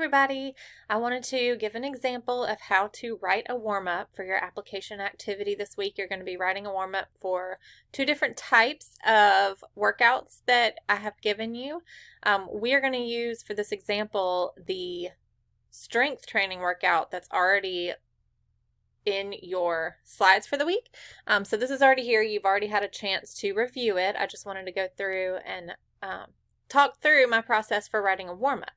everybody. I wanted to give an example of how to write a warm-up for your application activity this week. You're going to be writing a warm-up for two different types of workouts that I have given you. We are going to use for this example the strength training workout that's already in your slides for the week. So this is already here. You've already had a chance to review it. I just wanted to go through and talk through my process for writing a warm-up.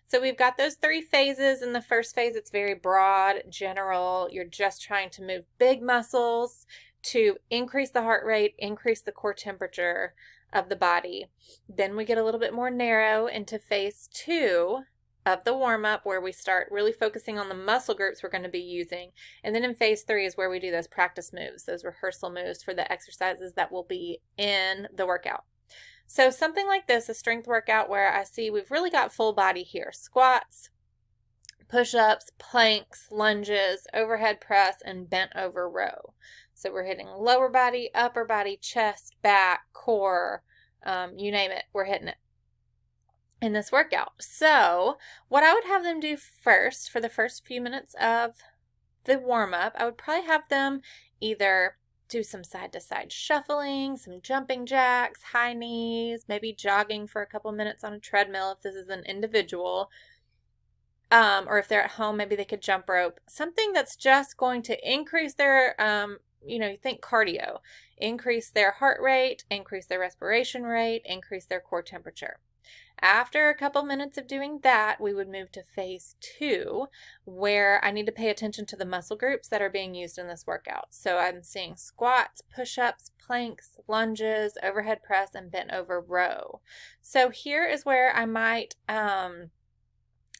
So we've got those three phases. In the first phase, it's very broad, general. You're just trying to move big muscles to increase the heart rate, increase the core temperature of the body. Then we get a little bit more narrow into phase two of the warm-up, where we start really focusing on the muscle groups we're going to be using. And then in phase three is where we do those practice moves, those rehearsal moves for the exercises that will be in the workout. So something like this, a strength workout where I see we've really got full body here: squats, push-ups, planks, lunges, overhead press, and bent over row. So we're hitting lower body, upper body, chest, back, core, you name it, we're hitting it in this workout. So what I would have them do first, for the first few minutes of the warm-up, I would probably have them either do some side-to-side shuffling, some jumping jacks, high knees, maybe jogging for a couple minutes on a treadmill if this is an individual. Or if they're at home, maybe they could jump rope. Something that's just going to increase their, you think cardio, increase their heart rate, increase their respiration rate, increase their core temperature. After a couple minutes of doing that, we would move to phase two, where I need to pay attention to the muscle groups that are being used in this workout. So I'm seeing squats, push-ups, planks, lunges, overhead press, and bent over row. So here is where I might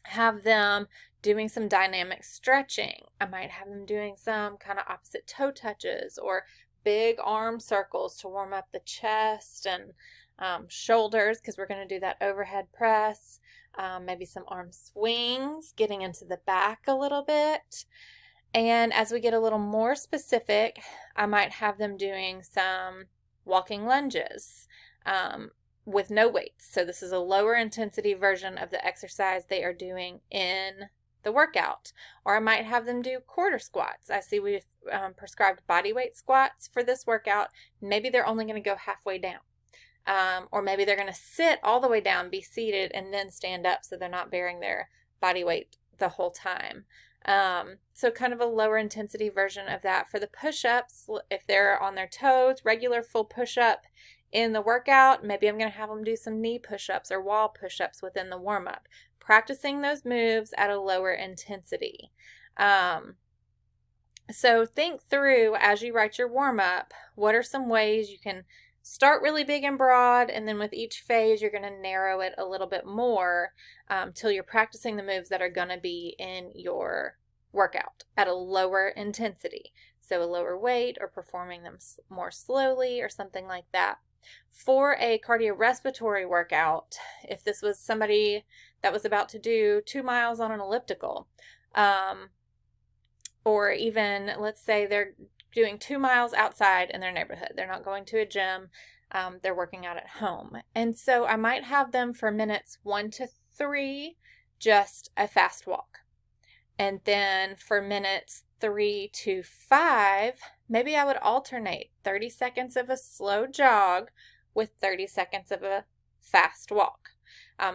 have them doing some dynamic stretching. I might have them doing some kind of opposite toe touches or big arm circles to warm up the chest and shoulders, because we're going to do that overhead press, maybe some arm swings, getting into the back a little bit. And as we get a little more specific, I might have them doing some walking lunges with no weights. So this is a lower intensity version of the exercise they are doing in the workout. Or I might have them do quarter squats. I see we've prescribed body weight squats for this workout. Maybe they're only going to go halfway down. Or maybe they're going to sit all the way down, be seated, and then stand up so they're not bearing their body weight the whole time. So kind of a lower intensity version of that. For the push-ups, if they're on their toes, regular full push-up in the workout, maybe I'm going to have them do some knee push-ups or wall push-ups within the warm-up, practicing those moves at a lower intensity. So think through, as you write your warm-up, what are some ways you can start really big and broad, and then with each phase you're going to narrow it a little bit more till you're practicing the moves that are going to be in your workout at a lower intensity. So a lower weight, or performing them more slowly, or something like that. For a cardiorespiratory workout, if this was somebody that was about to do 2 miles on an elliptical, or even, let's say they're doing 2 miles outside in their neighborhood. They're not going to a gym. They're working out at home. And so I might have them for minutes 1 to 3, just a fast walk. And then for minutes 3 to 5, maybe I would alternate 30 seconds of a slow jog with 30 seconds of a fast walk.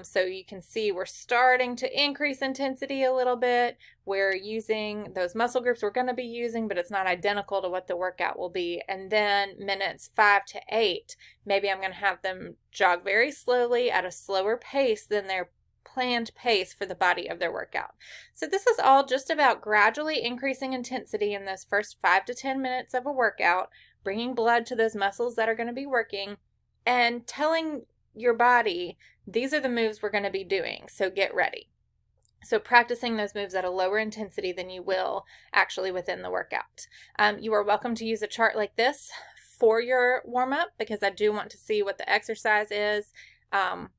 So you can see we're starting to increase intensity a little bit. We're using those muscle groups we're going to be using, but it's not identical to what the workout will be. And then minutes 5 to 8, maybe I'm going to have them jog very slowly at a slower pace than their planned pace for the body of their workout. So this is all just about gradually increasing intensity in those first 5 to 10 minutes of a workout, bringing blood to those muscles that are going to be working, and telling your body, these are the moves we're going to be doing, so get ready. So practicing those moves at a lower intensity than you will actually within the workout. You are welcome to use a chart like this for your warm-up, because I do want to see what the exercise is and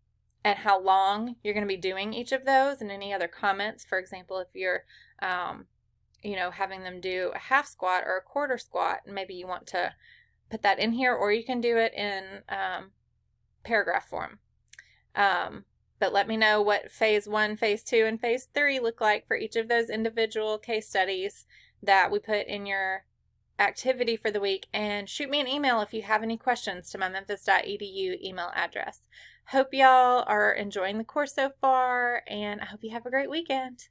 how long you're going to be doing each of those, and any other comments. For example, if you're having them do a half squat or a quarter squat, and maybe you want to put that in here, or you can do it in paragraph form. But let me know what phase 1, phase 2, and phase 3 look like for each of those individual case studies that we put in your activity for the week, and shoot me an email if you have any questions to my memphis.edu email address. Hope y'all are enjoying the course so far, and I hope you have a great weekend.